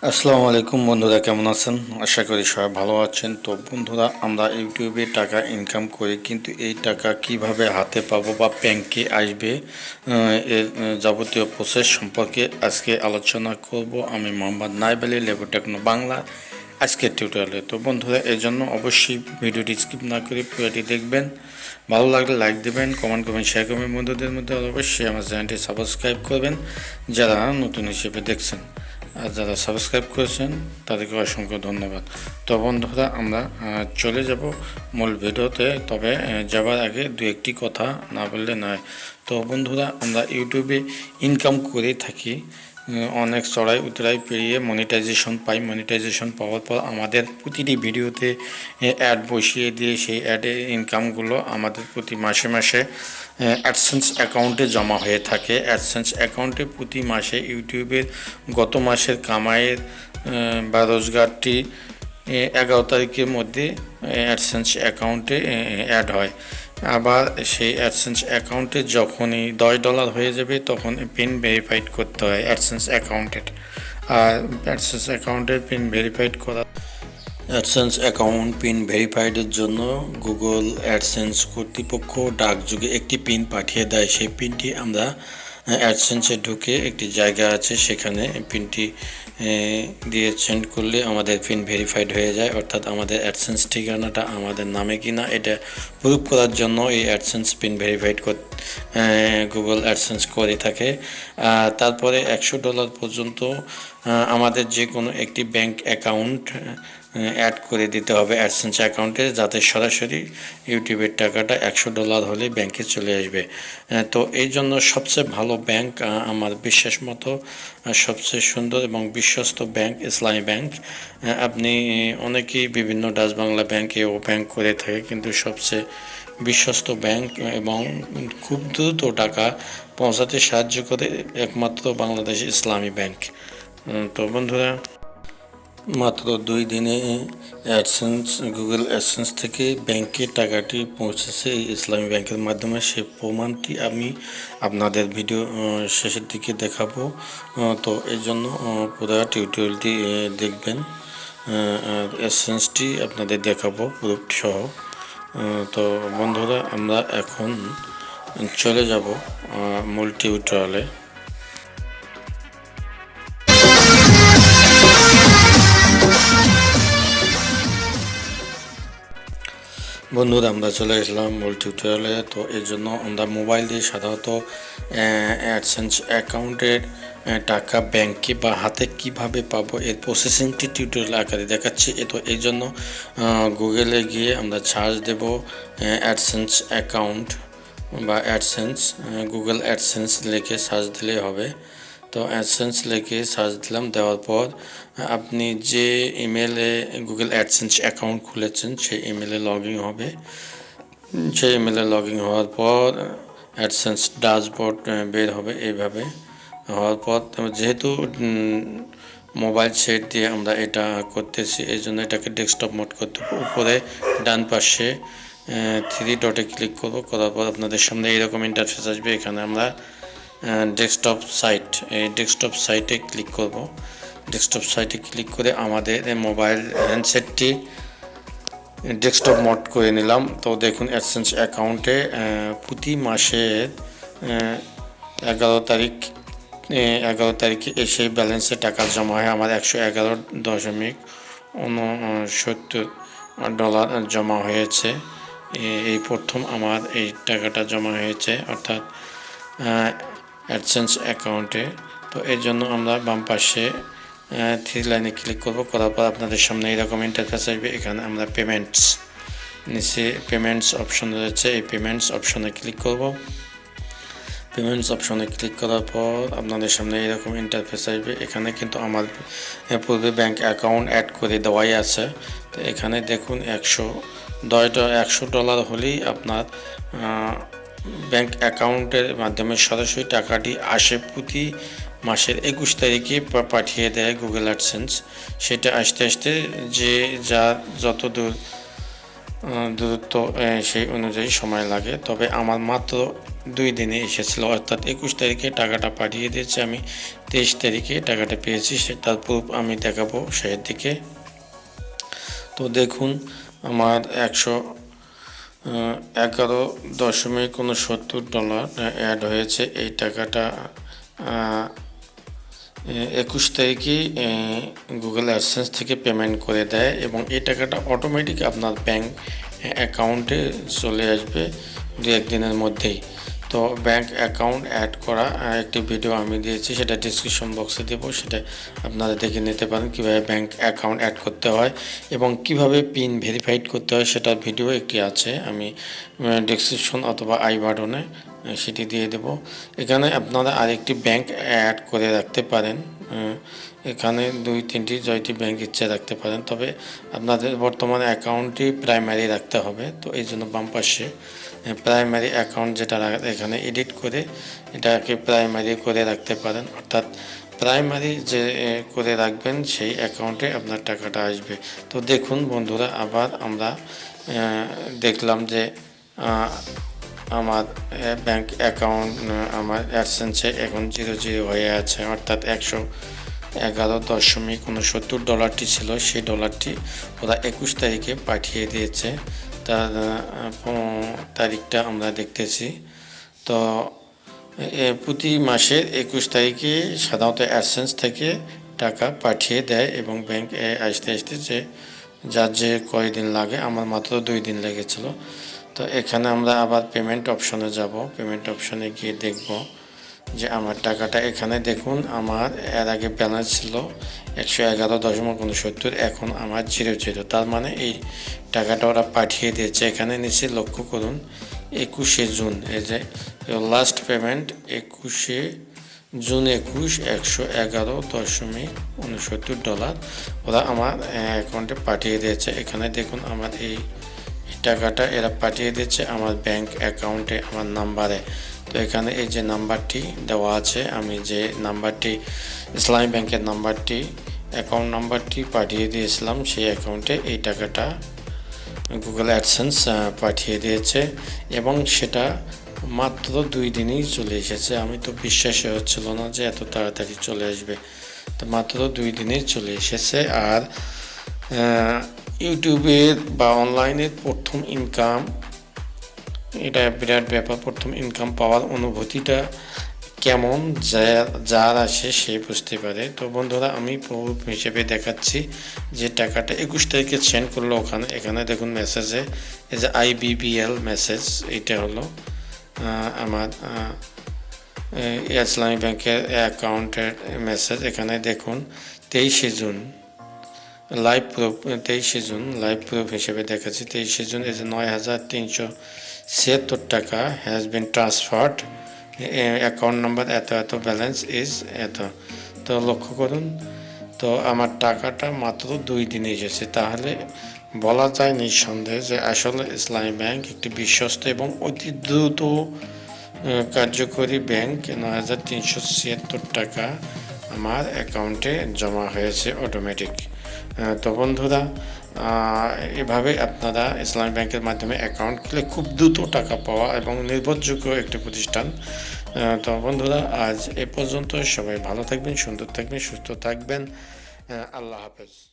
আসসালামু আলাইকুম বন্ধুরা, কেমন আছেন? আশা করি সবাই ভালো আছেন। তো বন্ধুরা, আমরা ইউটিউবে টাকা ইনকাম করি, কিন্তু এই টাকা কিভাবে হাতে পাবো বা ব্যাংকে আসবে, এর যাবতীয় প্রসেস সম্পর্কে আজকে আলোচনা করব। আমি মোহাম্মদ নাইব আলী, লেবু-টেকনো বাংলা আজকের টিউটোরিয়ালে। তো বন্ধুরা, এর জন্য অবশ্যই ভিডিওটি স্কিপ না করে পুরোটি দেখবেন। ভালো লাগলে লাইক দেবেন, কমেন্ট করবেন, শেয়ার করবেন বন্ধুদের মধ্যে। অবশ্যই আমার চ্যানেলটি সাবস্ক্রাইব করবেন যারা নতুন হিসেবে দেখছেন, আর যারা সাবস্ক্রাইব করেছেন তাদেরকে অসংখ্য ধন্যবাদ। তো বন্ধুরা, আমরা চলে যাব মূল ভিডিওতে। তবে যাবার আগে দু একটি কথা না বললে নয়। তো বন্ধুরা, আমরা ইউটিউবে ইনকাম করে থাকি, অনেক চড়াই উতরাই পেরিয়ে মনিটাইজেশন পাই। মনিটাইজেশন পাওয়ার পর আমাদের প্রতিটি ভিডিওতে অ্যাড বসিয়ে দিয়ে সেই অ্যাডের ইনকামগুলো আমাদের প্রতি মাসে মাসে অ্যাডসেন্স অ্যাকাউন্টে জমা হয়ে থাকে। অ্যাডসেন্স অ্যাকাউন্টে প্রতি মাসে ইউটিউবের গত মাসের কামাইয়ের বা রোজগারটি 11 তারিখের মধ্যে অ্যাডসেন্স অ্যাকাউন্টে অ্যাড হয়। আবার সেই অ্যাডসেন্স অ্যাকাউন্টে যখনই $10 হয়ে যাবে তখন পিন ভেরিফাইড করতে হয় অ্যাডসেন্স অ্যাকাউন্টের। আর অ্যাডসেন্স অ্যাকাউন্টের পিন ভেরিফাইড করা অ্যাডসেন্স অ্যাকাউন্ট পিন ভেরিফাইডের জন্য গুগল অ্যাডসেন্স কর্তৃপক্ষ ডাকযোগে একটি পিন পাঠিয়ে দেয়। সেই পিনটি আমরা অ্যাডসেন্সে ঢুকে একটি জায়গা আছে, সেখানে পিনটি দিয়ে সেন্ড করলে আমাদের পিন ভেরিফাইড হয়ে যায়। অর্থাৎ আমাদের অ্যাডসেন্স ঠিকানাটা আমাদের নামে কিনা এটা প্রুভ করার জন্য এই AdSense pin verified Google AdSense করে থাকে। তারপরে $100 পর্যন্ত আমাদের যে কোনো একটি ব্যাংক অ্যাকাউন্ট অ্যাড করে দিতে হবে অ্যাডসেন্স অ্যাকাউন্টে, যাতে সরাসরি ইউটিউবের টাকাটা $100 হলে ব্যাংকে চলে আসবে। তো এই জন্য সবচেয়ে ভালো ব্যাংক, আমার বিশ্বাস মতো সবচেয়ে সুন্দর এবং বিশ্বস্ত ব্যাংক ইসলামী ব্যাংক। আপনি অনেকেই বিভিন্ন ডাচ বাংলা ব্যাংকেও ব্যাংক করে থাকে, কিন্তু সবচেয়ে বিশ্বস্ত ব্যাংক এবং খুব দ্রুত টাকা পৌঁছাতে সাহায্য করে একমাত্র বাংলাদেশ ইসলামী ব্যাংক। তো বন্ধুরা, মাত্র 2 দিনে অ্যাডসেন্স গুগল অ্যাডসেন্স থেকে ব্যাংকে টাকাটি পৌঁছেছে এই ইসলামী ব্যাংকের মাধ্যমে। সে প্রমাণটি আমি আপনাদের ভিডিও শেষের দিকে দেখাবো। তো এই জন্য পুরো টিউটোরিয়ালটি দেখবেন, আর অ্যাডসেন্সটি আপনাদের দেখাবো প্রুফ সহ। তো বন্ধুরা, আমরা এখন চলে যাব মূল টিউটোরিয়ালে। বন্ধুরা, আমরা চলে আসলাম মূল টিউটোরিয়ালে। তো এর জন্য আমরা মোবাইল দিয়ে সাধারণত অ্যাডসেন্স অ্যাকাউন্টের টাকা ব্যাংকে বা হাতে কিভাবে পাবো এর প্রসেসিংটি টিউটোরিয়াল আকারে দেখাচ্ছি। তো এই জন্য গুগলে গিয়ে আমরা সার্চ দেব অ্যাডসেন্স অ্যাকাউন্ট বা অ্যাডসেন্স, গুগল অ্যাডসেন্স লিখে সার্চ দিলেই হবে। তো অ্যাডসেন্স লিখে সার্চ দিলাম, দেওয়ার পর আপনি যে ইমেলে গুগল অ্যাডসেন্স অ্যাকাউন্ট খুলেছেন সেই ইমেলে লগ ইন হবে। সেই ইমেলে লগ ইন হওয়ার পর অ্যাডসেন্স ড্যাশবোর্ড বের হবে। এইভাবে হওয়ার পর যেহেতু মোবাইল সেট দিয়ে আমরা এটা করতেছি, এই জন্য এটাকে ডেস্কটপ মোড করতে হবে। উপরে ডান পাশে 3 ডটে ক্লিক করব। করার পর আপনাদের সামনে এইরকম ইন্টারফেস আসবে। এখানে আমরা ডেস্কটপ সাইট, এই ডেস্কটপ সাইটে ক্লিক করব। ডেস্কটপ সাইটে ক্লিক করে আমাদের মোবাইল হ্যান্ডসেটটি ডেস্কটপ মোড করে নিলাম। তো দেখুন, অ্যাডসেন্স অ্যাকাউন্টে প্রতি মাসের 11 তারিখে সেই ব্যালেন্সে টাকা জমা হয়। আমার $111.69 জমা হয়েছে। এই প্রথম আমার এই টাকাটা জমা হয়েছে, অর্থাৎ অ্যাডসেন্স অ্যাকাউন্টে। তো এর জন্য আমরা বাম পাশে 3 লাইনে ক্লিক করব। করার পর আপনাদের সামনে এরকম ইন্টারফেস আসবে। এখানে আমরা পেমেন্টস, নিচে পেমেন্টস অপশন রয়েছে, এই পেমেন্টস অপশনে ক্লিক করব। পেমেন্টস অপশনে ক্লিক করার পর আপনাদের সামনে এরকম ইন্টারফেস আসবে। এখানে কিন্তু আমার পূর্বে ব্যাংক অ্যাকাউন্ট অ্যাড করে দেওয়াই আছে। তো এখানে দেখুন, $100 হলেই আপনার ব্যাংক অ্যাকাউন্টের মাধ্যমে সরাসরি টাকাটি আসে। প্রতি মাসের 21 তারিখে পাঠিয়ে দেয় গুগল অ্যাডসেন্স। সেটা আসতে আসতে যে যার যত দূরত্ব সেই অনুযায়ী সময় লাগে। তবে আমার মাত্র 2 দিনে এসেছিল, অর্থাৎ 21 তারিখে টাকাটা পাঠিয়ে দিয়েছি আমি, 23 তারিখে টাকাটা পেয়েছি, তার প্রুফ আমি দেখাবো শেষের দিকে। তো দেখুন আমার 111.69 ডলার অ্যাড হয়েছে। এই টাকাটা 21 তারিখে গুগল অ্যাডসেন্স থেকে পেমেন্ট করে দেয় এবং এই টাকাটা অটোমেটিক আপনার ব্যাংক অ্যাকাউন্টে চলে আসবে 2-1 দিনের মধ্যেই। তো ব্যাংক অ্যাকাউন্ট অ্যাড করা একটি ভিডিও আমি দিয়েছি, সেটা ডিসক্রিপশন বক্সে দেবো, সেটা আপনারা দেখে নিতে পারেন কীভাবে ব্যাংক অ্যাকাউন্ট অ্যাড করতে হয় এবং কিভাবে পিন ভেরিফাইড করতে হয়, সেটার ভিডিও একটি আছে, আমি ডিসক্রিপশন অথবা আই বাটনে সেটি দিয়ে দেব। এখানে আপনারা আরেকটি ব্যাংক অ্যাড করে রাখতে পারেন, এখানে 2-3টি জয়টি ব্যাংক ইচ্ছে রাখতে পারেন, তবে আপনাদের বর্তমান অ্যাকাউন্টটি প্রাইমারি রাখতে হবে। তো এই জন্য বাম পাশে প্রাইমারি অ্যাকাউন্ট যেটা এখানে এডিট করে এটাকে প্রাইমারি করে রাখতে পারেন, অর্থাৎ প্রাইমারি যে করে রাখবেন সেই অ্যাকাউন্টে আপনার টাকাটা আসবে। তো দেখুন বন্ধুরা, আবার আমরা দেখলাম যে আমার ব্যাংক অ্যাকাউন্ট আমার অ্যাডসেন্সে এখন 0 হয়ে আছে, অর্থাৎ 111.69 ডলারটি ছিল, সেই ডলারটি ওরা 21 তারিখে পাঠিয়ে দিয়েছে। তার তারিখটা আমরা দেখতেছি। তো প্রতি মাসের 21 তারিখে সাধারণত অ্যাডসেন্স থেকে টাকা পাঠিয়ে দেয় এবং ব্যাংকে আসতে আসতে যার যে কয়দিন লাগে, আমার মাত্র 2 দিন লেগেছিল। তো এখানে আমরা আবার পেমেন্ট অপশনে যাব, পেমেন্ট অপশনে গিয়ে দেখব যে আমার টাকাটা, এখানে দেখুন আমার এর আগে ব্যালেন্স ছিল 111.69, এখন আমার 0, তার মানে এই টাকাটা ওরা পাঠিয়ে দিয়েছে। এখানে নিচে লক্ষ্য করুন 21শে জুন, এই যে লাস্ট পেমেন্ট 21শে জুন 111.69 ডলার ওরা আমার অ্যাকাউন্টে পাঠিয়ে দিয়েছে। এখানে দেখুন আমার এই টাকাটা এরা পাঠিয়ে দিচ্ছে আমার ব্যাংক অ্যাকাউন্টে, আমার নাম্বারে। তো এখানে এই যে নাম্বারটি দেওয়া আছে, আমি যে নাম্বারটি ইসলামী ব্যাংকের নাম্বারটি অ্যাকাউন্ট নাম্বারটি পাঠিয়ে দিয়েছিলাম, সেই অ্যাকাউন্টে এই টাকাটা গুগল অ্যাডসেন্স পাঠিয়ে দিয়েছে এবং সেটা মাত্র 2 দিনেই চলে এসেছে। আমি তো বিশ্বাসই হচ্ছিল না যে এত তাড়াতাড়ি চলে আসবে, তো মাত্র 2 দিনেই চলে এসেছে। আর ইউটিউবের বা অনলাইনের প্রথম ইনকাম, এটা বিরাট ব্যাপার। প্রথম ইনকাম পাওয়ার অনুভূতিটা কেমন যার আসে সে বুঝতে পারে। তো বন্ধুরা, আমি প্রুফ হিসেবে দেখাচ্ছি যে টাকাটা 21 তারিখে সেন্ড করলো এখানে দেখুন মেসেজে এই যে IBBL মেসেজ, এইটা হলো আমার ইসলামী ব্যাংকের অ্যাকাউন্টের মেসেজ। এখানে দেখুন 23শে জুন লাইভ প্রুফ, 23শে জুন লাইভ প্রুফ হিসেবে দেখাচ্ছি। 23শে জুন এই যে 9,376 টাকা has been transferred, account number এত ব্যালেন্স ইজ এত। তো লক্ষ্য করুন, তো আমার টাকাটা মাত্র 2 দিনে এসেছে। তাহলে বলা যায় নিঃসন্দেহে যে আসলে ইসলামী ব্যাংক একটি বিশ্বস্ত এবং অতি দ্রুত কার্যকরী ব্যাংক। 9,376 টাকা আমার অ্যাকাউন্টে জমা হয়েছে অটোমেটিক। তো বন্ধুরা, এভাবে আপনারা ইসলামী ব্যাংকের মাধ্যমে অ্যাকাউন্ট খুলে খুব দ্রুত টাকা পাওয়া এবং নির্ভরযোগ্য একটি প্রতিষ্ঠান। তো বন্ধুরা, আজ এ পর্যন্ত। সবাই ভালো থাকবেন, সুন্দর থাকবেন, সুস্থ থাকবেন। আল্লাহ হাফেজ।